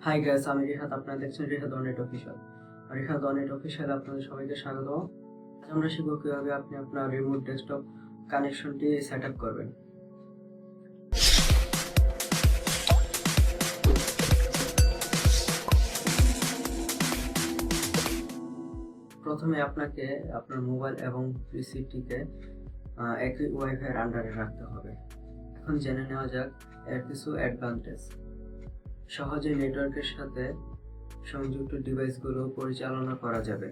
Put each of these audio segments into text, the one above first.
Hi guys, আমি রিহাদ। আপনারা দেখছেন রিহাদ ওয়ান-8 অফিসিয়াল। রিহাদ ওয়ান-8 অফিসিয়াল আপনাদের সবাইকে স্বাগত। আজ আমরা শিখব কিভাবে আপনি আপনার রিমোট ডেস্কটপ কানেকশনটি সেট আপ করবেন। প্রথমে আপনাকে আপনার মোবাইল এবং পিসিটিকে একই ওয়াইফাই এর আন্ডারে রাখতে হবে। এখন জেনে নেওয়া যাক এর কিছু অ্যাডভান্টেজ। সহজে নেটওয়ার্কের সাথে সংযুক্ত ডিভাইসগুলো পরিচালনা করা যাবে।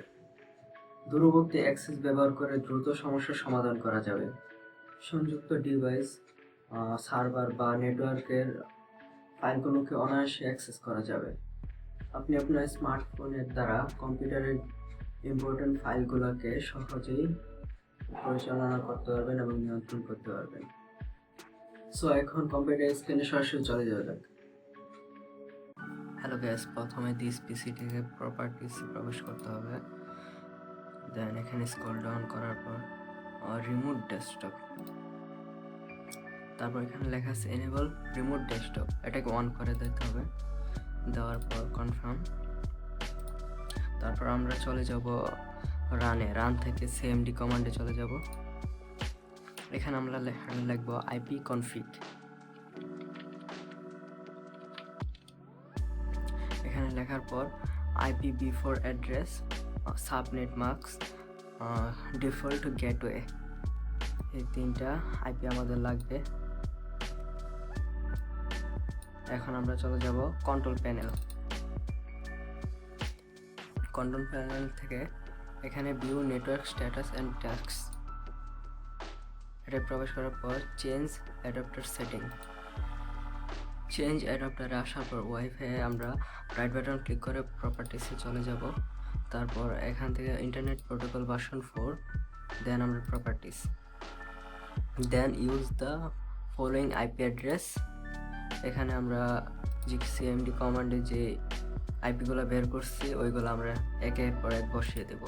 দূরবর্তী অ্যাক্সেস ব্যবহার করে দ্রুত সমস্যার সমাধান করা যাবে। সংযুক্ত ডিভাইস, সার্ভার বা নেটওয়ার্কের ফাইলগুলোকে অনায়াসে অ্যাক্সেস করা যাবে। আপনি আপনার স্মার্টফোনের দ্বারা কম্পিউটারের ইম্পর্টেন্ট ফাইলগুলোকে সহজেই পরিচালনা করতে পারবেন এবং নিয়ন্ত্রণ করতে পারবেন। সো এখন কম্পিউটার স্ক্রিনে সরাসরি চলে যাওয়া যাক। হ্যালো গাইস, প্রথমে দিস পিসিটিকে প্রপার্টিস প্রবেশ করতে হবে। দেন এখানে স্ক্রল ডাউন করার পর রিমোট ডেস্কটপ, তারপর এখানে লেখা আছে এনেবল রিমোট ডেস্কটপ, এটাকে অন করে দিতে হবে। দেওয়ার পর কনফার্ম। তারপর আমরা চলে যাব রান থেকে সিএমডি কমান্ডে চলে যাব। এখানে আমরা লিখব আইপি কনফিগ। এখানে লেখার পর IPv4 address, subnet mask, default gateway, এই তিনটা আইপি আমাদের লাগবে। এখন আমরা চলে যাব কন্ট্রোল প্যানেল। কন্ট্রোল প্যানেল থেকে এখানে view network status and tasks, এটা প্রবেশ করার পর চেঞ্জ অ্যাডাপ্টার সেটিং। চেঞ্জ অ্যাডাপ্টারে আসার পর ওয়াইফাই আমরা রাইট বাটন ক্লিক করে প্রপার্টিসে চলে যাব। তারপর এখান থেকে ইন্টারনেট প্রোটোকল ভার্সন 4, দেন আমরা properties, then use the following IP address. এখানে আমরা সিএমডি কমান্ডে যে আইপিগুলো বের করছি ওইগুলো আমরা একের পর এক বসিয়ে দেব।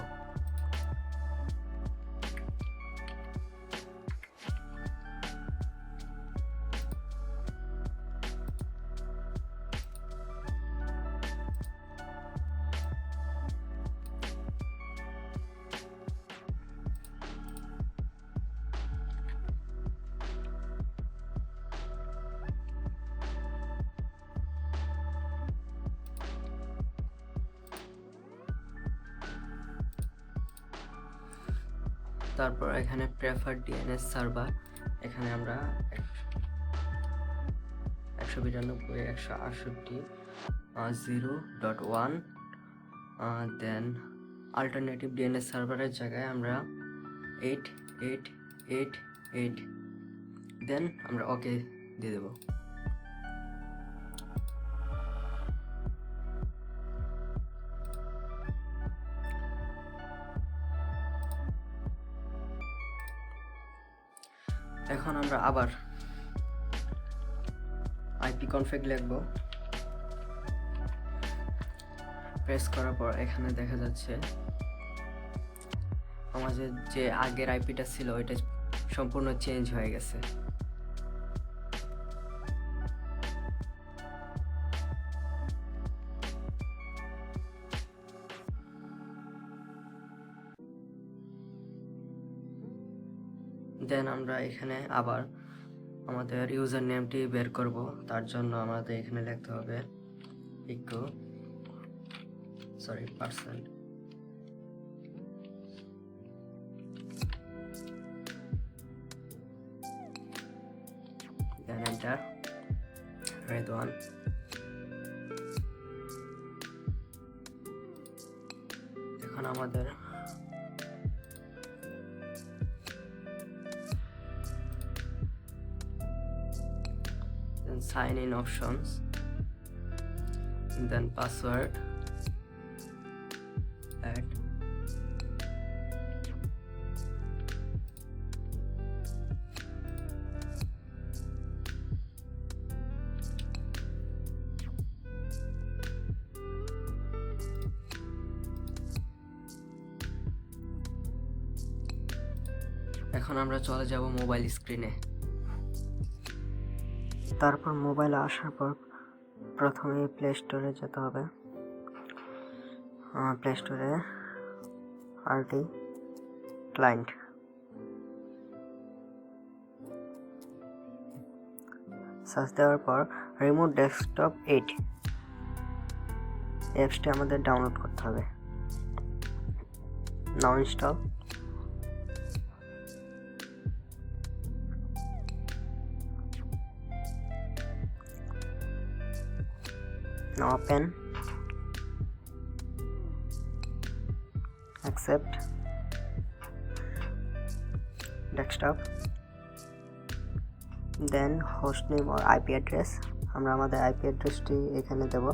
তারপর এখানে প্রেফার ডিএনএস সার্ভার, এখানে আমরা 192.168.0.1, দেন অল্টারনেটিভ ডিএনএস সার্ভারের জায়গায় আমরা 8888, দেন আমরা ওকে দিয়ে দেব। এখন আমরা আবার আইপি কনফিগ লিখব। প্রেস করার পর এখানে দেখা যাচ্ছে আমাদের যে আগের আইপিটা ছিল ওইটা সম্পূর্ণ চেঞ্জ হয়ে গেছে। দেন আমরা এখানে আবার আমাদের ইউজার নেমটি বের করব। তার জন্য আমাদের এখানে লিখতে হবে %, দেন এন্টার, রিদওয়ান। এখন আমাদের sign in options, then password, add, এখন আমরা চলে যাব মোবাইল স্ক্রিনে। তারপর মোবাইলে আসার পর প্রথমে প্লে স্টোরে যেতে হবে। প্লে স্টোরে আরটি ক্লায়েন্ট সার্চ দেওয়ার পর রিমোট ডেস্কটপ 8 অ্যাপসটি আমাদের ডাউনলোড করতে হবে। নাও install. Now open, accept, desktop, then host name or IP address। আমরা আমাদের IP অ্যাড্রেসটি এখানে দেব।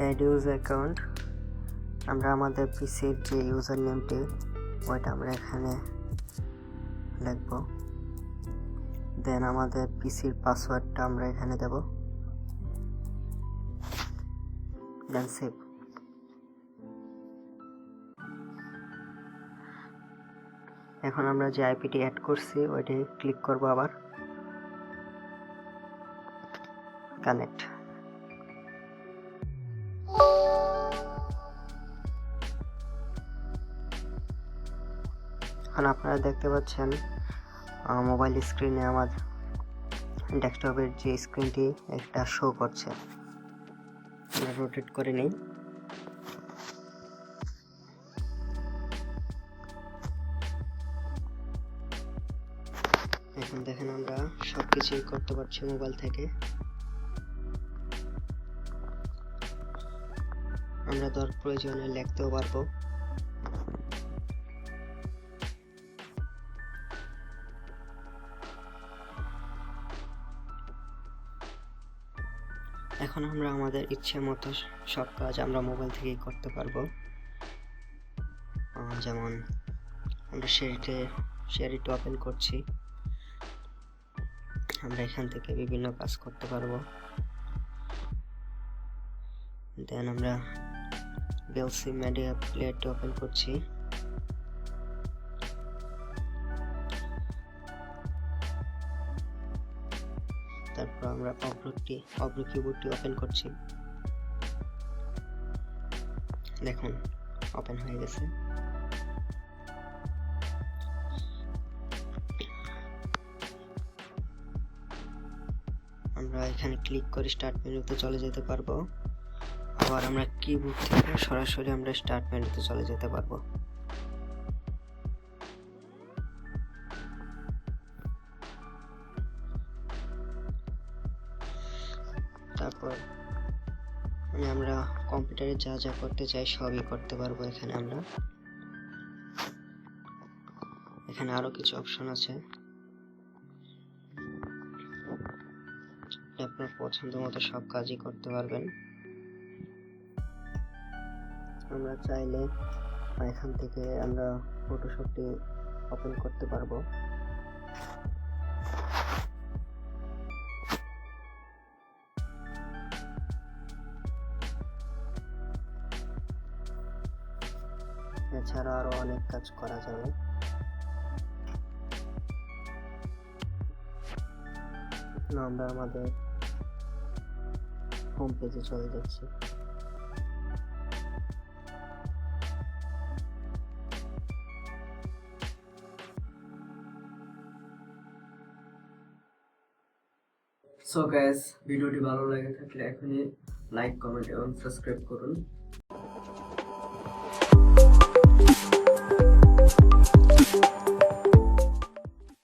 add user account, আমরা আমাদের পিসির যে ইউজার নেমটি ওইটা আমরা এখানে লিখব। দেন আমাদের পিসির পাসওয়ার্ডটা আমরা এখানে দেব। দেন সেভ। এখন আমরা যে আইপিটি অ্যাড করছি ওইটি ক্লিক করব, আবার কানেক্ট। এখন আপনারা দেখতে পাচ্ছেন মোবাইল স্ক্রিনে আমার ডেস্কটপের যে স্ক্রিনটি একটা শো করছে। আমরা রোটেট করে নিই। এখন দেখেন আমরা সবকিছুই করতে পারছি মোবাইল থেকে। আমরা প্রয়োজনে লিখতেও পারবো। এখন আমরা আমাদের ইচ্ছে মতো সব কাজ আমরা মোবাইল থেকেই করতে পারবো। যেমন আমরা শেয়ারিট ওপেন করছি, আমরা এখান থেকে বিভিন্ন কাজ করতে পারবো। দেন আমরা বিএলসি মিডিয়া প্লেয়ারটি ওপেন করছি। তারপর আমরা অব্রো কিবোর্ডটি ওপেন করছি। দেখুন ওপেন হয়ে গেছে। আমরা এখানে ক্লিক করে স্টার্ট মেনুতে চলে যেতে পারবো। আবার আমরা কিবোর্ড থেকে সরাসরি আমরা স্টার্ট মেনুতে চলে যেতে পারবো। তারপর আমরা কম্পিউটারে যা যা করতে চাই সবই করতে পারবো। এখানে আরো কিছু অপশন আছে, আপনার পছন্দ মতো সব কাজই করতে পারবেন। আমরা চাইলে এখান থেকে আমরা ফটোশপটি ওপেন করতে পারবো। এছাড়া আরো অনেক কাজ করা যাবে। আমরা আমাদের হোম পেজে চলে যাচ্ছি। সো গাইস, ভিডিওটি ভালো লাগে থাকলে এখনই লাইক, কমেন্ট এবং সাবস্ক্রাইব করুন।